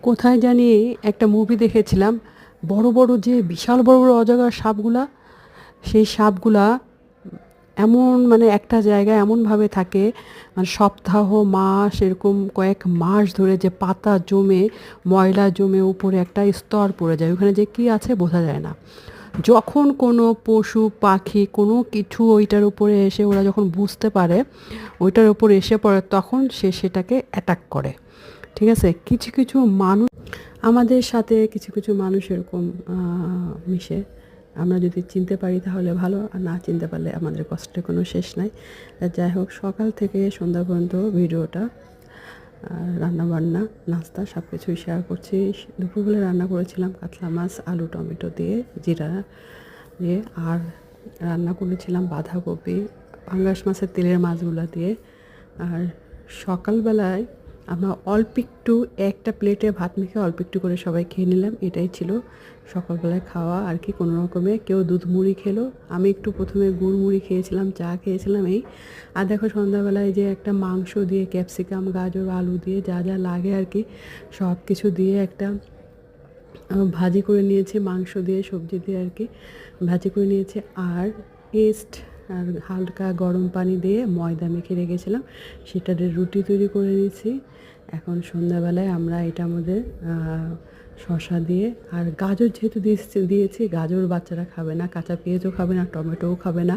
কোথায় জানি একটা মুভি দেখেছিলাম, বড় বড় যে বিশাল বড় বড় অজগর সাপগুলা, সেই সাপগুলা এমন মানে একটা জায়গায় এমনভাবে থাকে, মানে সপ্তাহ মাস এরকম কয়েক মাস ধরে যে পাতা জমে ময়লা জমে উপরে একটা স্তর পড়ে যায়, ওখানে যে কী আছে বোঝা যায় না। যখন কোনো পশু পাখি কোনো কিছু ওইটার উপরে এসে ওরা যখন বুঝতে পারে ওইটার উপর এসে পড়ে, তখন সে সেটাকে অ্যাটাক করে। ঠিক আছে, কিছু কিছু মানুষ আমাদের সাথে কিছু কিছু মানুষ এরকম মিশে। আমরা যদি চিনতে পারি তাহলে ভালো, আর না চিনতে পারলে আমাদের কষ্টের কোনো শেষ নাই। যাই হোক, সকাল থেকে সন্ধ্যা পর্যন্ত ভিডিওটা রান্নাবান্না নাস্তা সব কিছুই শেয়ার করছি। দুপুরবেলা রান্না করেছিলাম কাতলা মাছ আলু টমেটো দিয়ে জিরা দিয়ে, আর রান্না করেছিলাম বাঁধাকপি পাঙ্গাস মাছের তেলের মাছগুলো দিয়ে। আর সকালবেলায় আমরা অল্প একটু একটা প্লেটে ভাত মেখে অল্প একটু করে সবাই খেয়ে নিলাম। এটাই ছিল সকালবেলায় খাওয়া আর কি। কোনো রকমে কেউ দুধ মুড়ি খেলো, আমি একটু প্রথমে গুড় মুড়ি খেয়েছিলাম, চা খেয়েছিলাম এই। আর দেখো সন্ধ্যাবেলায় যে একটা মাংস দিয়ে ক্যাপসিকাম গাজর আলু দিয়ে যা যা লাগে আর কি সব কিছু দিয়ে একটা ভাজি করে নিয়েছি, মাংস দিয়ে সবজি দিয়ে আর কি ভাজি করে নিয়েছি। আর পেস্ট আর হালকা গরম পানি দিয়ে ময়দা মেখে রেখেছিলাম, সেটা দিয়ে রুটি তৈরি করে নিয়েছি। এখন সন্ধ্যাবেলায় আমরা এটার মধ্যে শসা দিয়ে আর গাজর যেহেতু দিয়েছি, গাজর বাচ্চারা খাবে না, কাঁচা পেঁয়াজও খাবে না, টমেটোও খাবে না,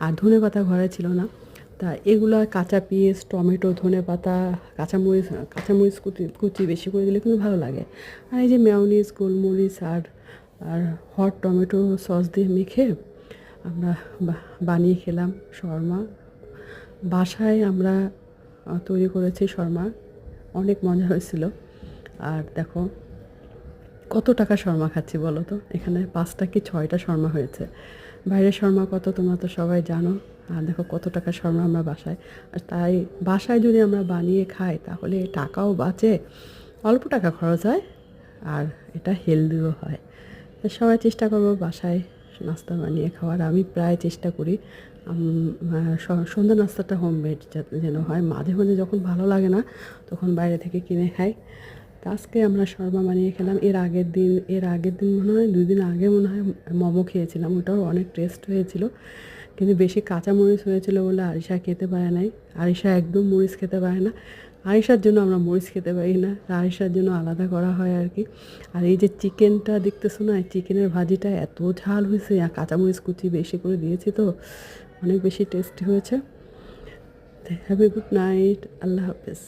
আর ধনেপাতা ঘরে ছিল না। তা এগুলো কাঁচা পেঁয়াজ টমেটো ধনেপাতা কাঁচামরিচ কুচি বেশি করে দিলে কিন্তু ভালো লাগে। আর এই যে মেয়োনিজ গোলমরিচ আর আর হট টমেটো সস দিয়ে মেখে আমরা বানিয়ে খেলাম শর্মা। বাসায় আমরা তৈরি করেছি শর্মা, অনেক মজা হয়েছিল। আর দেখো কত টাকা শর্মা খাচ্ছি বলো তো, এখানে 5টা কি 6টা শর্মা হয়েছে। বাইরের শর্মা কত তোমরা তো সবাই জানো। আর দেখো কত টাকা শর্মা আমরা বাসায়, আর তাই বাসায় যদি আমরা বানিয়ে খাই তাহলে টাকাও বাঁচে, অল্প টাকা খরচ হয়, আর এটা হেলদিও হয়। তো সবাই চেষ্টা করবো বাসায় নাস্তা বানিয়ে খাওয়ার। আমি প্রায় চেষ্টা করি সন্ধ্যা নাস্তাটা হোমমেড যেন হয়। মাঝে মাঝে যখন ভালো লাগে না তখন বাইরে থেকে কিনে খাই। তো আজকে আমরা শর্মা বানিয়ে খেলাম। এর আগের দিন মনে হয় 2 দিন আগে মনে হয় মোমো খেয়েছিলাম, ওটাও অনেক টেস্ট হয়েছিল, কিন্তু বেশি কাঁচা মরিচ হয়েছিল বলে আরিশা খেতে পারে নাই। আরিশা একদম মরিচ খেতে পারে না, আরিশার জন্য আমরা মরিচ খেতে পারি না, আরিশার জন্য আলাদা করা হয় আর কি। আর এই যে চিকেনটা দেখতেছো না, চিকেনের ভাজিটা এত ঝাল হয়েছে, আর কাঁচামরিচ কুচি বেশি করে দিয়েছি তো অনেক বেশি টেস্টি হয়েছে। হ্যাভ এ গুড নাইট, আল্লাহ হাফেজ।